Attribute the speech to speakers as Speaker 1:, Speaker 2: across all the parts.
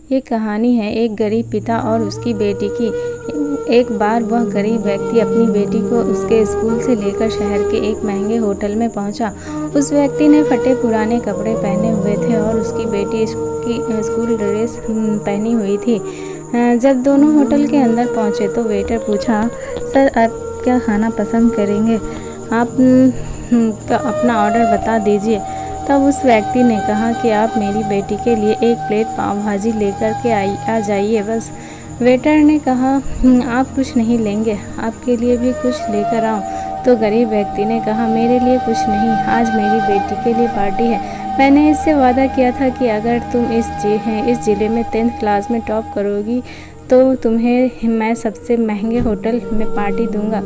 Speaker 1: ये कहानी है एक गरीब पिता और उसकी बेटी की। एक बार वह गरीब व्यक्ति अपनी बेटी को उसके स्कूल से लेकर शहर के एक महंगे होटल में पहुंचा। उस व्यक्ति ने फटे पुराने कपड़े पहने हुए थे और उसकी बेटी की स्कूल ड्रेस पहनी हुई थी। जब दोनों होटल के अंदर पहुंचे तो वेटर पूछा, सर आप क्या खाना पसंद करेंगे? आप अपना ऑर्डर बता दीजिए। तब उस व्यक्ति ने कहा कि आप मेरी बेटी के लिए एक प्लेट पाव भाजी लेकर के आ जाइए बस। वेटर ने कहा, आप कुछ नहीं लेंगे, आपके लिए भी कुछ लेकर आऊँ? तो गरीब व्यक्ति ने कहा, मेरे लिए कुछ नहीं, आज मेरी बेटी के लिए पार्टी है। मैंने इससे वादा किया था कि अगर तुम इस ज़िले में 10th क्लास में टॉप करोगी तो तुम्हें मैं सबसे महंगे होटल में पार्टी दूंगा,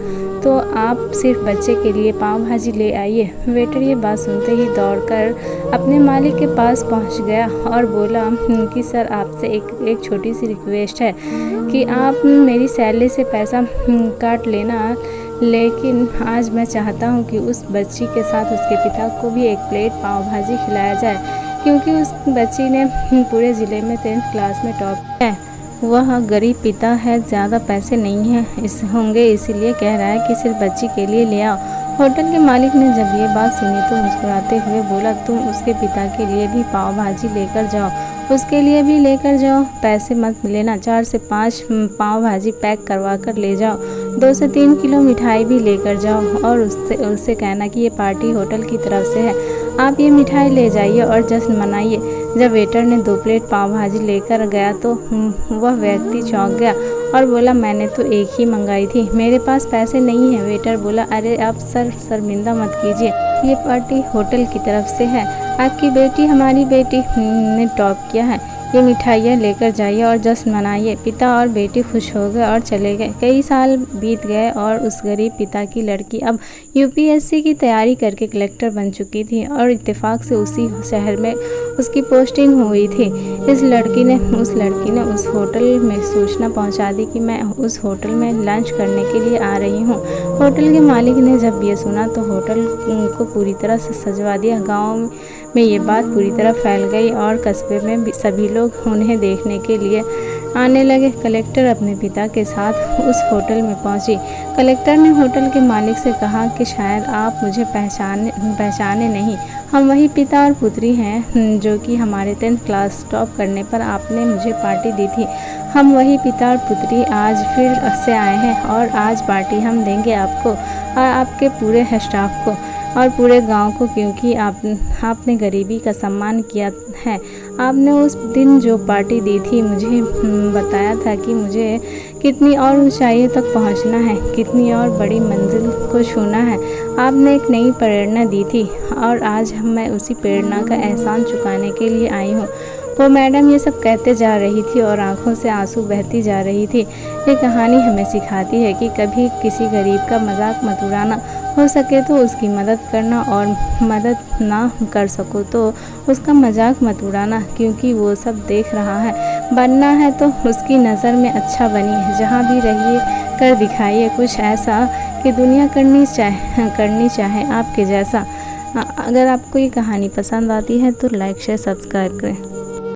Speaker 1: तो आप सिर्फ बच्चे के लिए पाव भाजी ले आइए। वेटर ये बात सुनते ही दौड़कर अपने मालिक के पास पहुंच गया और बोला कि सर आपसे एक छोटी सी रिक्वेस्ट है कि आप मेरी सैलरी से पैसा काट लेना, लेकिन आज मैं चाहता हूं कि उस बच्ची के साथ उसके पिता को भी एक प्लेट पाव भाजी खिलाया जाए, क्योंकि उस बच्ची ने पूरे ज़िले में 10th क्लास में टॉप है। वह गरीब पिता है, ज़्यादा पैसे नहीं हैं होंगे, इसीलिए कह रहा है कि सिर्फ बच्ची के लिए ले आओ। होटल के मालिक ने जब ये बात सुनी तो मुस्कुराते हुए बोला, तुम उसके पिता के लिए भी पाव भाजी लेकर जाओ, उसके लिए भी लेकर जाओ, पैसे मत लेना, 4 से 5 पाव भाजी पैक करवा कर ले जाओ, 2 से 3 किलो मिठाई भी लेकर जाओ और उससे कहना कि ये पार्टी होटल की तरफ से है, आप ये मिठाई ले जाइए और जश्न मनाइए। जब वेटर ने 2 प्लेट पाव भाजी लेकर गया तो वह व्यक्ति चौंक गया और बोला, मैंने तो एक ही मंगाई थी, मेरे पास पैसे नहीं हैं। वेटर बोला, अरे आप शर्मिंदा मत कीजिए, ये पार्टी होटल की तरफ से है, आपकी बेटी हमारी बेटी ने टॉप किया है, ये मिठाइयाँ लेकर जाइए और जश्न मनाइए। पिता और बेटी खुश हो गए और चले गए। कई साल बीत गए और उस गरीब पिता की लड़की अब यूपीएससी की तैयारी करके कलेक्टर बन चुकी थी और इत्तेफाक से उसी शहर में उसकी पोस्टिंग हुई थी। उस लड़की ने उस होटल में सूचना पहुंचा दी कि मैं उस होटल में लंच करने के लिए आ रही हूं। होटल के मालिक ने जब ये सुना तो होटल को पूरी तरह से सजवा दिया। गांव में ये बात पूरी तरह फैल गई और कस्बे में सभी लोग उन्हें देखने के लिए आने लगे। कलेक्टर अपने पिता के साथ उस होटल में पहुंची। कलेक्टर ने होटल के मालिक से कहा कि शायद आप मुझे पहचाने नहीं, हम वही पिता और पुत्री हैं जो कि हमारे 10th क्लास टॉप करने पर आपने मुझे पार्टी दी थी। हम वही पिता और पुत्री आज फिर से आए हैं और आज पार्टी हम देंगे आपको और आपके पूरे स्टाफ को और पूरे गांव को, क्योंकि आपने गरीबी का सम्मान किया है। आपने उस दिन जो पार्टी दी थी मुझे बताया था कि मुझे कितनी और ऊंचाइयों तक पहुंचना है, कितनी और बड़ी मंजिल को छूना है। आपने एक नई प्रेरणा दी थी और आज मैं उसी प्रेरणा का एहसान चुकाने के लिए आई हूँ। वो मैडम ये सब कहते जा रही थी और आंखों से आंसू बहती जा रही थी। ये कहानी हमें सिखाती है कि कभी किसी गरीब का मजाक मत उड़ाना, हो सके तो उसकी मदद करना और मदद ना कर सको तो उसका मजाक मत उड़ाना, क्योंकि वो सब देख रहा है। बनना है तो उसकी नज़र में अच्छा बनिए, जहाँ भी रहिए कर दिखाइए कुछ ऐसा कि दुनिया करनी चाहे आपके जैसा। अगर आपको ये कहानी पसंद आती है तो लाइक शेयर सब्सक्राइब करें।